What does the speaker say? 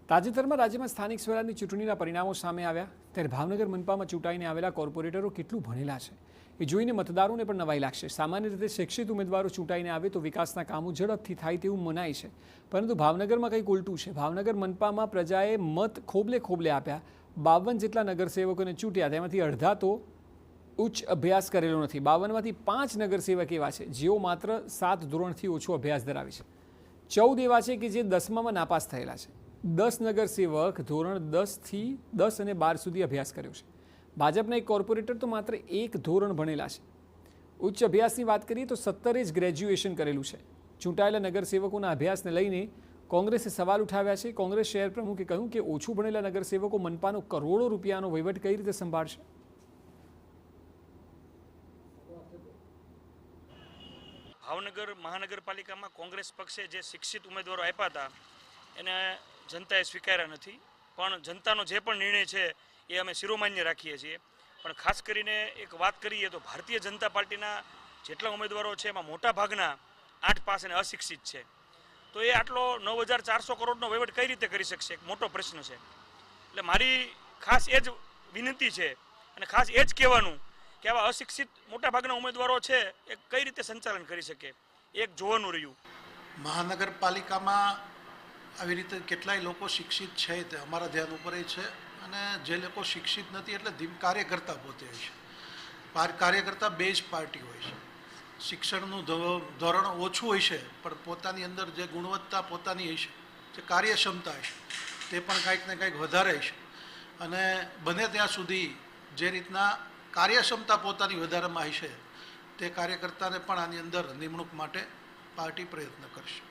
તાજેતરમાં રાજ્યમાં સ્થાનિક સ્વરાજની ચૂંટણીના પરિણામો સામે આવ્યા ત્યારે ભાવનગર મનપામાં ચૂંટાઈને આવેલા કોર્પોરેટરો કેટલું ભણેલા છે એ જોઈને મતદારોને પણ નવાઈ લાગશે। સામાન્ય રીતે શિક્ષિત ઉમેદવારો ચૂંટાઈને આવે તો વિકાસના કામો ઝડપથી થાય તેવું મનાય છે, પરંતુ ભાવનગરમાં કંઈક ઉલટું છે। ભાવનગર મનપામાં પ્રજાએ મત ખોબલે ખોબલે આપ્યા। 52 જેટલા નગરસેવકોને ચૂંટ્યા, તેમાંથી અડધા તો ઉચ્ચ અભ્યાસ કરેલો નથી। 52માંથી 5 નગરસેવક એવા છે જેઓ માત્ર 7 ધોરણથી ઓછો અભ્યાસ ધરાવે છે। 14 એવા છે કે જે 10મામાં નાપાસ થયેલા છે। 10 નગરસેવક ધોરણ 10 અને 12 સુધી અભ્યાસ કર્યો છે। ભાજપના એક કોર્પોરેટર તો માત્ર 1 ધોરણ ભણેલા છે। ઉચ્ચ અભ્યાસની વાત કરીએ તો 17 જ ગ્રેજ્યુએશન કરેલું છે। ચૂંટાયેલા નગરસેવકોના અભ્યાસને લઈને કોંગ્રેસે સવાલ ઉઠાવ્યા છે। કોંગ્રેસ શહેર પ્રમુખે કહ્યું કે ઓછું ભણેલા નગરસેવકો મનપાનો કરોડો રૂપિયાનો વહીવટ કઈ રીતે સંભાળશે। ભાવનગર મહાનગરપાલિકામાં કોંગ્રેસ પક્ષે જે શિક્ષિત ઉમેદવારો આપ્યા હતા એને જનતાએ સ્વીકાર્યા નથી, પણ જનતાનો જે પણ નિર્ણય છે એ અમે શિરોમાન્ય રાખીએ છીએ। પણ ખાસ કરીને એક વાત કરીએ તો ભારતીય જનતા પાર્ટીના જેટલા ઉમેદવારો છે એમાં મોટા ભાગના 8 પાસ અને અશિક્ષિત છે, તો એ આટલો 9400 કરોડનો વહીવટ કઈ રીતે કરી શકશે, એક મોટો પ્રશ્ન છે। એટલે મારી ખાસ એ જ વિનંતી છે અને ખાસ એ જ કહેવાનું કે આવા અશિક્ષિત મોટાભાગના ઉમેદવારો છે એ કઈ રીતે સંચાલન કરી શકે, એક જોવાનું રહ્યું। મહાનગરપાલિકામાં આવી રીતે કેટલાય લોકો શિક્ષિત છે તે અમારા ધ્યાન ઉપર છે, અને જે લોકો શિક્ષિત નથી એટલે કાર્યકર્તા પોતે હોય છે। કાર્યકર્તા બેઝ પાર્ટી હોય છે। શિક્ષણનું ધોરણ ઓછું હોય છે, પણ પોતાની અંદર જે ગુણવત્તા પોતાની હશે, જે કાર્યક્ષમતા હશે તે પણ કંઈક ને કંઈક વધારે હશે, અને બને ત્યાં સુધી જે રીતના કાર્યક્ષમતા પોતાની વધારામાં હશે તે કાર્યકર્તાને પણ આની અંદર નિમણૂક માટે પાર્ટી પ્રયત્ન કરશે।